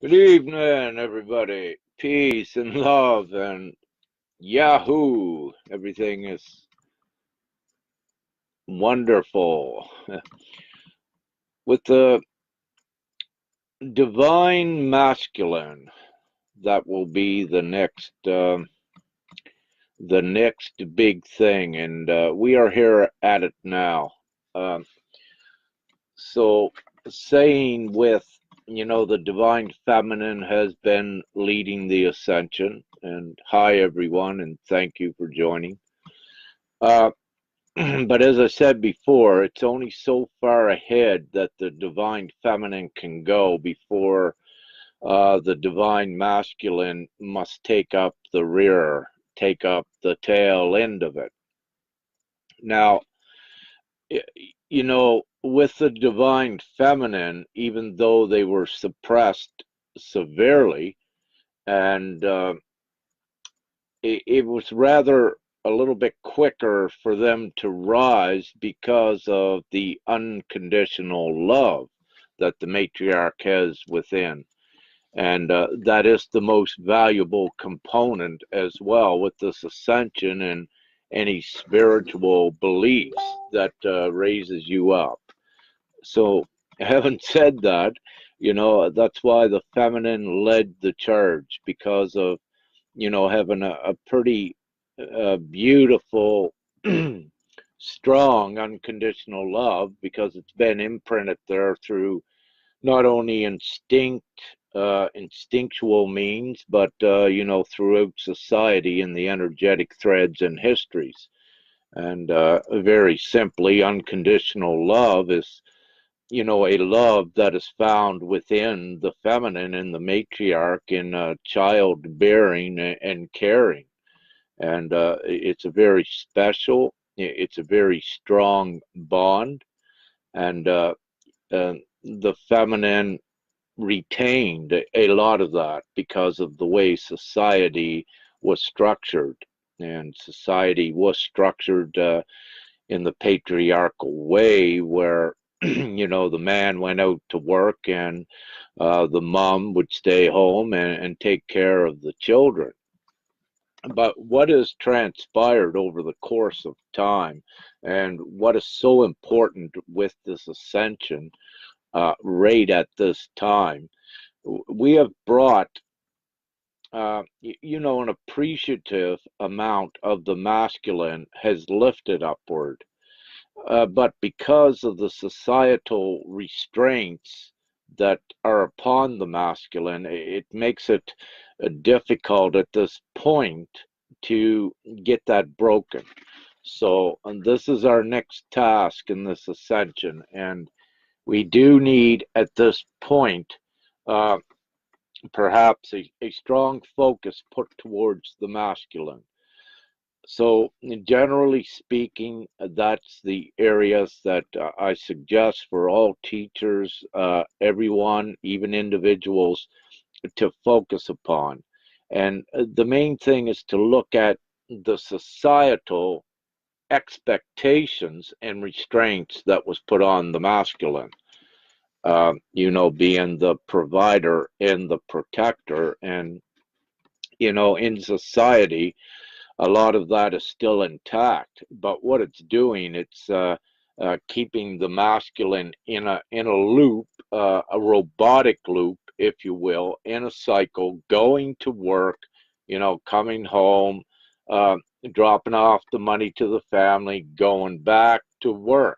Good evening, everybody. Peace and love and Yahoo. Everything is wonderful. With the divine masculine, that will be the next big thing, and we are here at it now. Um, so, saying with the divine feminine has been leading the ascension, and hi everyone, and thank you for joining. Uh, But as I said before, it's only so far ahead that the divine feminine can go before the divine masculine must take up the rear, take up the tail end of it. Now, with the divine feminine, even though they were suppressed severely, and it was rather a little bit quicker for them to rise because of the unconditional love that the matriarch has within. And that is the most valuable component as well with this ascension and any spiritual beliefs that raises you up. So, having said that, that's why the feminine led the charge because of having a pretty beautiful, strong, unconditional love because it's been imprinted there through not only instinctual means, but throughout society in the energetic threads and histories. And very simply, unconditional love is a love that is found within the feminine and the matriarch in childbearing and caring. And it's a very special, it's a very strong bond. And the feminine retained a lot of that because of the way society was structured. And society was structured in the patriarchal way where the man went out to work and the mom would stay home and take care of the children. But what has transpired over the course of time and what is so important with this ascension right at this time, we have brought an appreciative amount of the masculine has lifted upward. But because of the societal restraints that are upon the masculine, it makes it difficult at this point to get that broken. So, and this is our next task in this ascension, and we do need at this point uh, perhaps a strong focus put towards the masculine. So, generally speaking, that's the areas that I suggest for all teachers, everyone, even individuals, to focus upon. And the main thing is to look at the societal expectations and restraints that was put on the masculine. Being the provider and the protector, and in society a lot of that is still intact. But what it's doing, it's keeping the masculine in a loop, a robotic loop, if you will, in a cycle, going to work, coming home, uh, dropping off the money to the family, going back to work.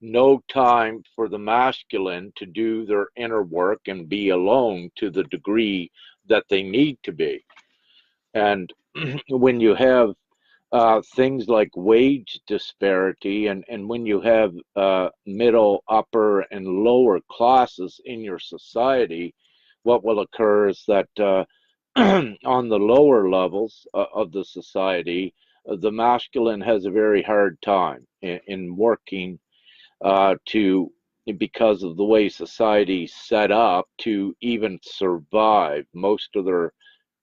No time for the masculine to do their inner work and be alone to the degree that they need to be. And when you have things like wage disparity, and when you have middle, upper, and lower classes in your society, what will occur is that on the lower levels of the society, the masculine has a very hard time in working because of the way society's set up to even survive. Most of their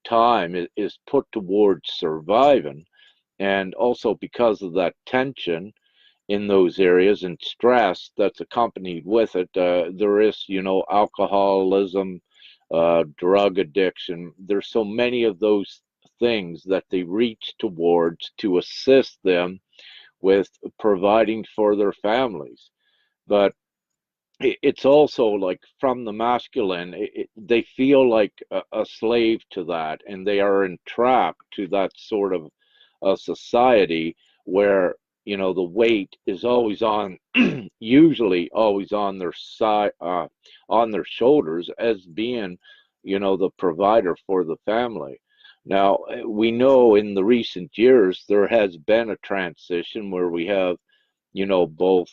time is put towards surviving, and also because of that tension in those areas and stress that's accompanied with it, there is alcoholism, drug addiction. There's so many of those things that they reach towards to assist them with providing for their families. But it's also like from the masculine, they feel like a slave to that, and they are entrapped to that sort of a society where the weight is always on, usually always on their side, on their shoulders, as being the provider for the family. Now we know in the recent years there has been a transition where we have both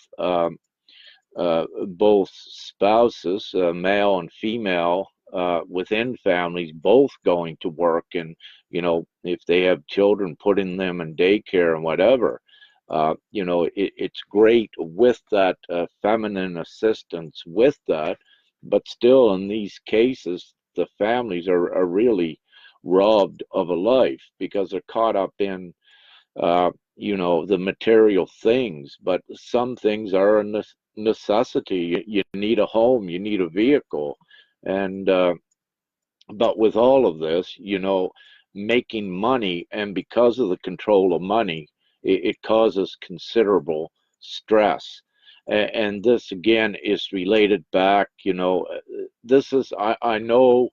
both spouses, male and female, within families, both going to work, and if they have children, putting them in daycare and whatever. It's great with that feminine assistance with that, but still, in these cases, the families are really robbed of a life because they're caught up in the material things, but some things are a necessity. You need a home, you need a vehicle, and but with all of this, making money, and because of the control of money, it causes considerable stress. And this again is related back, this is, I know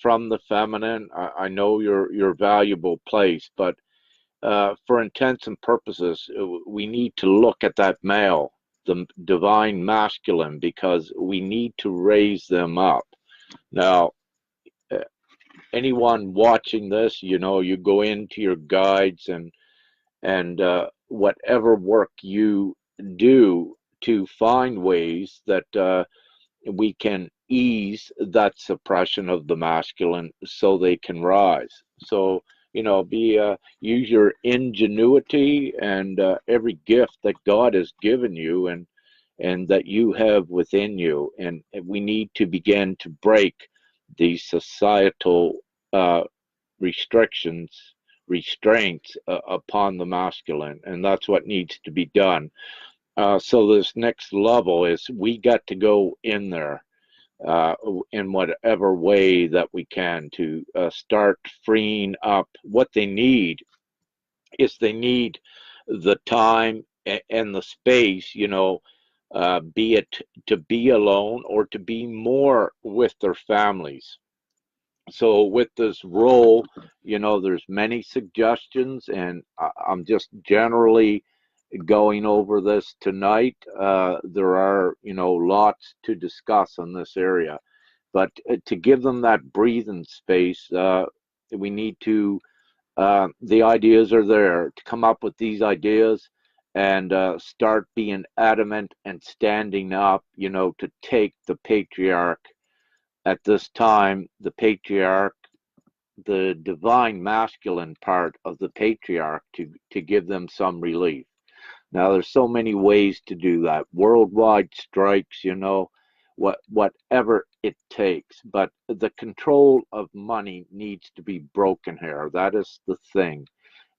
from the feminine, I know your valuable place, but for intents and purposes, we need to look at that male, the divine masculine, because we need to raise them up. Now, uh, anyone watching this, you go into your guides and whatever work you do to find ways that we can ease that suppression of the masculine so they can rise. So, be use your ingenuity and every gift that God has given you and that you have within you. And we need to begin to break these societal uh, restrictions, restraints upon the masculine, and that's what needs to be done. So this next level is we got to go in there uh, in whatever way that we can to start freeing up. What they need is they need the time and the space, be it to be alone or to be more with their families. So with this role, there's many suggestions, and I'm just generally going over this tonight. There are, lots to discuss on this area, but to give them that breathing space, we need to, the ideas are there to come up with these ideas and start being adamant and standing up, to take the patriarch at this time, the patriarch, the divine masculine part of the patriarch, to give them some relief. Now, there's so many ways to do that. Worldwide strikes, whatever it takes. But the control of money needs to be broken here. That is the thing.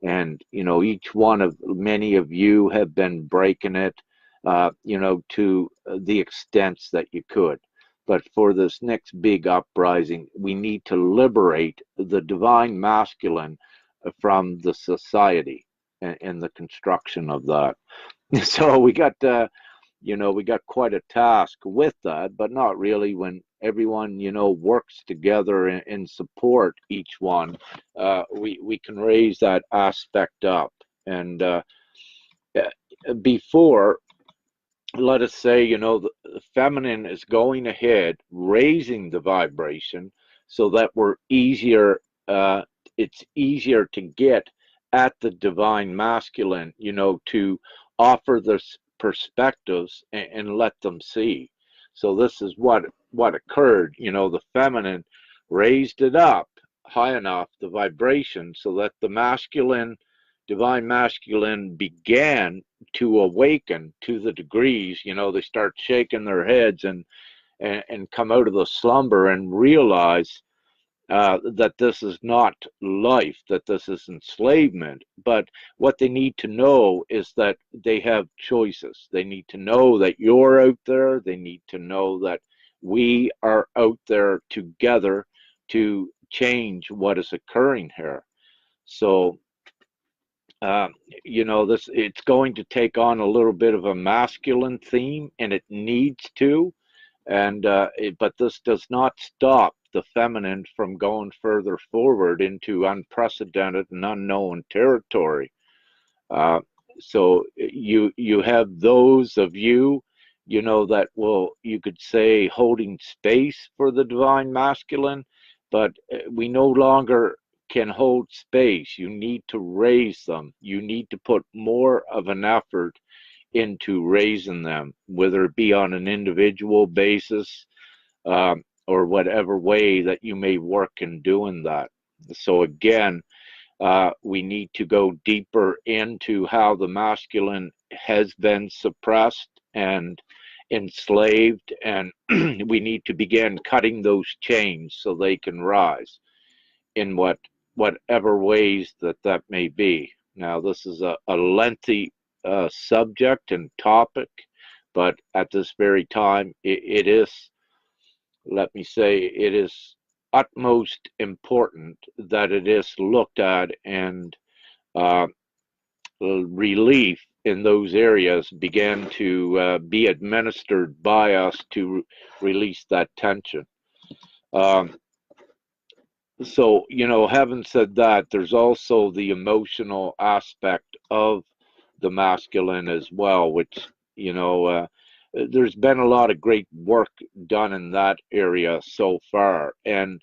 And, each one of many of you have been breaking it, to the extents that you could. But for this next big uprising, we need to liberate the divine masculine from the society and the construction of that. So we got quite a task with that, but not really when everyone, works together and support each one. We can raise that aspect up. And before, let us say, the feminine is going ahead, raising the vibration so that it's easier to get at the divine masculine, to offer this perspectives and let them see. So this is what occurred. The feminine raised it up high enough, the vibration, so that the masculine, divine masculine, began to awaken to the degrees. They start shaking their heads and come out of the slumber and realize that this is not life, that this is enslavement. But what they need to know is that they have choices. They need to know that you're out there. They need to know that We are out there together to change what is occurring here. So, uh, this it's going to take on a little bit of a masculine theme, and it needs to. But this does not stop the feminine from going further forward into unprecedented and unknown territory. Uh, so you have those of you, that will, you could say, holding space for the divine masculine, but we no longer can hold space. You need to raise them. You need to put more of an effort into raising them, whether it be on an individual basis, or whatever way that you may work in doing that. So again, we need to go deeper into how the masculine has been suppressed and enslaved, and we need to begin cutting those chains so they can rise in whatever ways that may be. Now, this is a lengthy subject and topic, but at this very time, it is, let me say, it is utmost important that it is looked at, and uh, relief in those areas began to be administered by us to release that tension. Um, so, having said that, there's also the emotional aspect of the masculine as well, which, there's been a lot of great work done in that area so far. And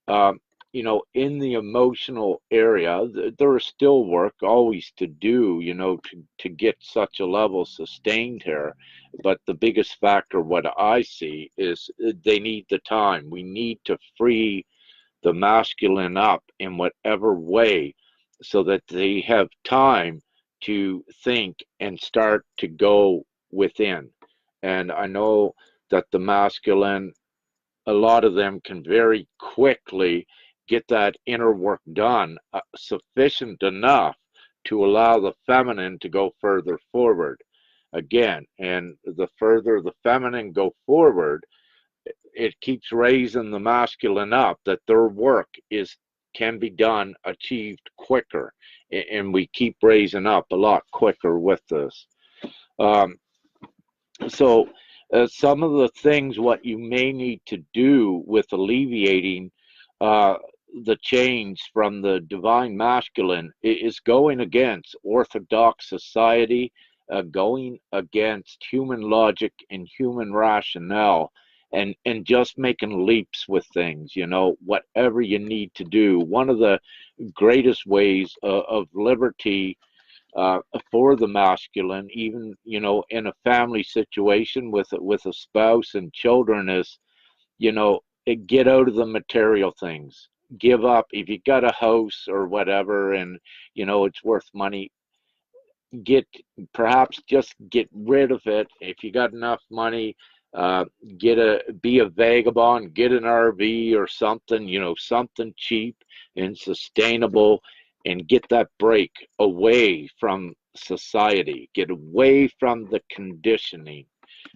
um, in the emotional area, there is still work always to do, to get such a level sustained here. But the biggest factor, what I see, is they need the time. We need to free the masculine up in whatever way so that they have time to think and start to go within. And I know that the masculine, a lot of them can very quickly get that inner work done, sufficient enough to allow the feminine to go further forward again. And the further the feminine go forward, it keeps raising the masculine up, that their work can be done, achieved quicker, and we keep raising up a lot quicker with this. Um, so some of the things what you may need to do with alleviating uh, the change from the divine masculine is going against orthodox society, going against human logic and human rationale, and just making leaps with things, whatever you need to do. One of the greatest ways of liberty uh, for the masculine, even in a family situation with a spouse and children, is get out of the material things. Give up if you got a house or whatever, and it's worth money. Get Perhaps just get rid of it. If you got enough money, uh, be a vagabond, get an RV or something, something cheap and sustainable, and get that break away from society. Get away from the conditioning.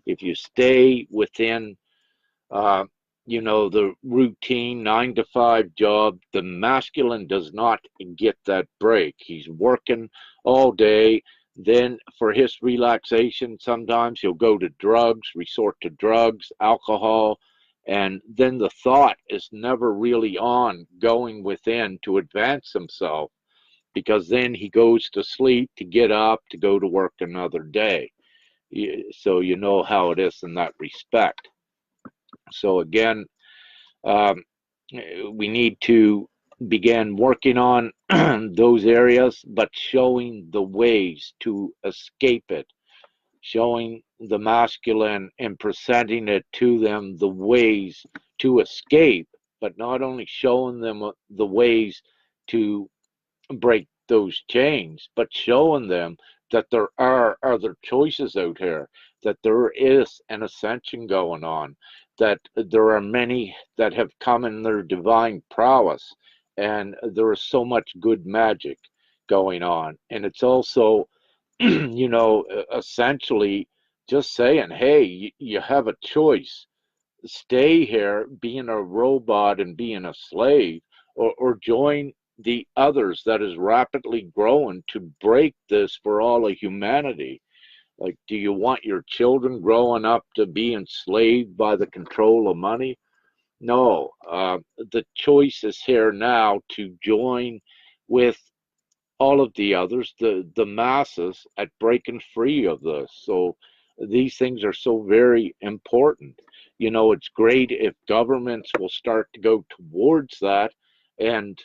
If you stay within uh, the routine 9 to 5 job, the masculine does not get that break. He's working all day. Then for his relaxation, sometimes he'll go to drugs, resort to drugs, alcohol, and then the thought is never really on going within to advance himself, because then he goes to sleep to get up to go to work another day. So you know how it is in that respect. So again, um, we need to begin working on those areas, but showing the ways to escape it, showing the masculine and presenting it to them, the ways to escape, but not only showing them the ways to break those chains, but showing them that there are other choices out here, that there is an ascension going on, that there are many that have come in their divine prowess, and there is so much good magic going on. And it's also, essentially just saying, hey, you have a choice. stay here being a robot and being a slave, or join the others that is rapidly growing to break this for all of humanity? Like, do you want your children growing up to be enslaved by the control of money? No, the choice is here now to join with all of the others, the masses, at breaking free of this. So these things are so very important. It's great if governments will start to go towards that, and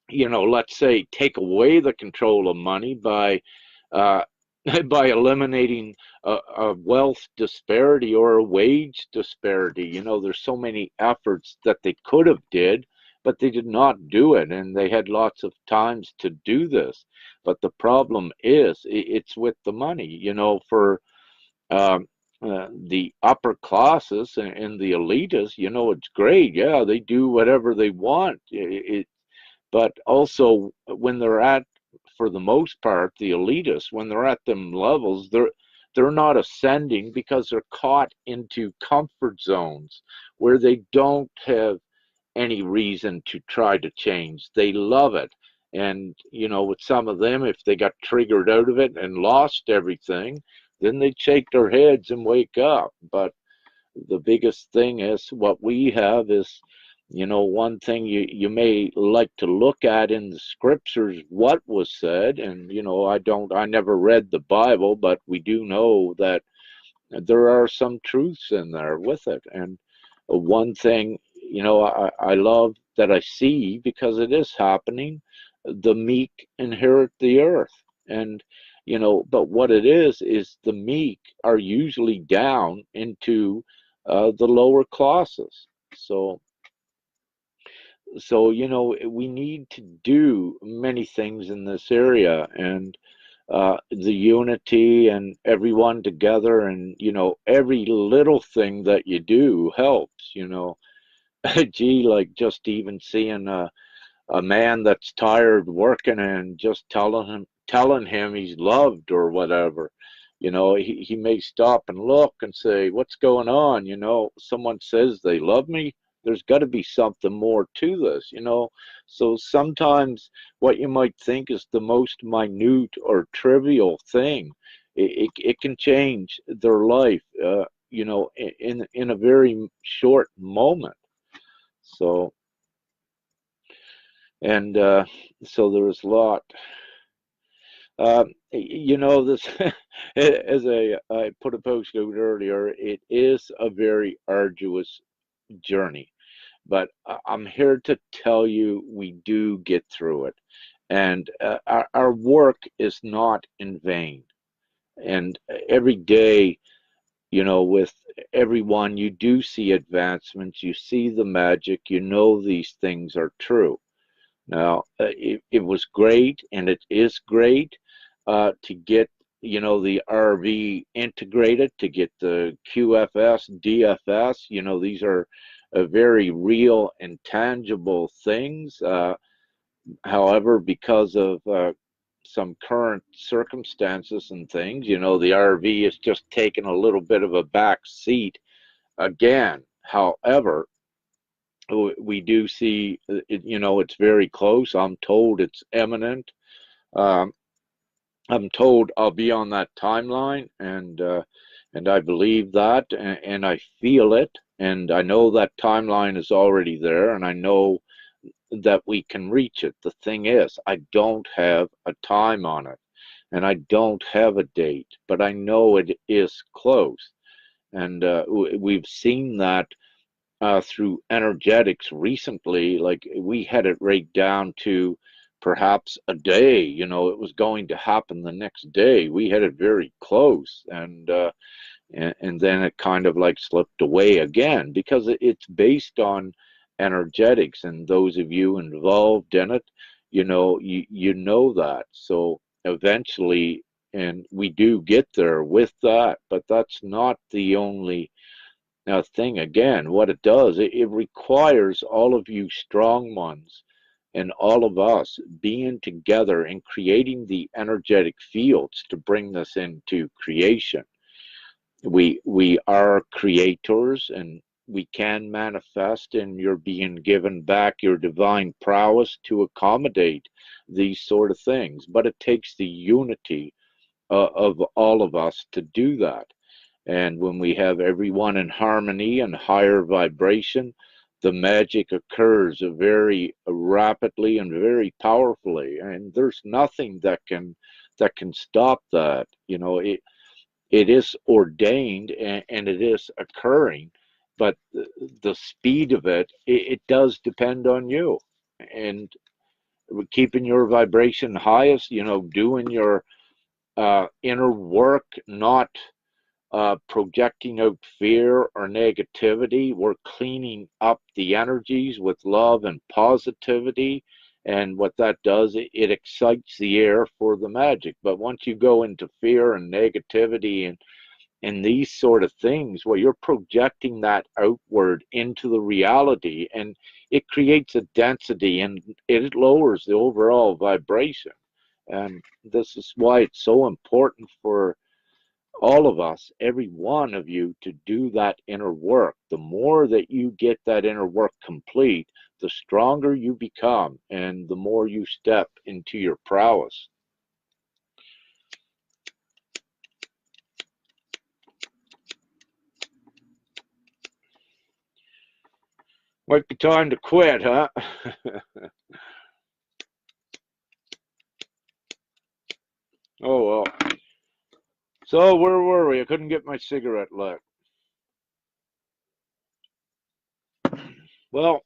let's say take away the control of money by uh, by eliminating a wealth disparity or a wage disparity. There's so many efforts that they could have did, but they did not do it, and they had lots of times to do this. But the problem is, it's with the money. For um, the upper classes and the elitists, it's great. Yeah, they do whatever they want. But also, when they're at, for the most part, the elitists, when they're at them levels, they're not ascending because they're caught into comfort zones where they don't have any reason to try to change. They love it. And, with some of them, if they got triggered out of it and lost everything, then they shake their heads and wake up. But the biggest thing is, what we have is, one thing you may like to look at in the scriptures, what was said. And I never read the Bible, but we do know that there are some truths in there with it. And one thing, I love that I see, because it is happening: the meek inherit the earth. And but what it is the meek are usually down into the lower classes. So we need to do many things in this area, and the unity and everyone together, and every little thing that you do helps. Gee, like just even seeing a man that's tired working and just telling him he's loved or whatever. He may stop and look and say, what's going on? Someone says they love me. There's got to be something more to this. So sometimes what you might think is the most minute or trivial thing, it can change their life, in a very short moment. So, and so there's a lot. This, as I put a post out earlier, it is a very arduous journey, but I'm here to tell you we do get through it, and our work is not in vain. And every day, with everyone, you do see advancements, you see the magic, these things are true. Now, it was great, and it is great to get, the RV integrated, to get the QFS, DFS. These are very real and tangible things. However, because of some current circumstances and things, the RV is just taking a little bit of a back seat again. However, we do see it's very close. I'm told it's imminent. um, I'm told I'll be on that timeline, and I believe that, and I feel it, and I know that timeline is already there, and I know that we can reach it. The thing is, I don't have a time on it, and I don't have a date, but I know it is close. And we've seen that through energetics recently. Like, we had it right down to perhaps a day. It was going to happen the next day. We had it very close, and then it kind of like slipped away again, because it's based on energetics, and those of you involved in it, you know that. So eventually, and we do get there with that, but that's not the only thing. Again, what it does, it requires all of you strong ones and all of us being together and creating the energetic fields to bring this into creation. We are creators, and we can manifest, and you're being given back your divine prowess to accommodate these sort of things. But it takes the unity of all of us to do that. And when we have everyone in harmony and higher vibration, the magic occurs very rapidly and very powerfully. And there's nothing that can stop that. It is ordained, and it is occurring, but the speed of it does depend on you. And keeping your vibration highest, doing your inner work, not projecting out fear or negativity. We're cleaning up the energies with love and positivity. And what that does, it excites the air for the magic. But once you go into fear and negativity and these sort of things, well, you're projecting that outward into the reality, and it creates a density, and it lowers the overall vibration. And this is why it's so important for all of us, every one of you, to do that inner work. The more that you get that inner work complete, the stronger you become, and the more you step into your prowess. Might be time to quit, huh? Oh well. So where were we? I couldn't get my cigarette lit. Well,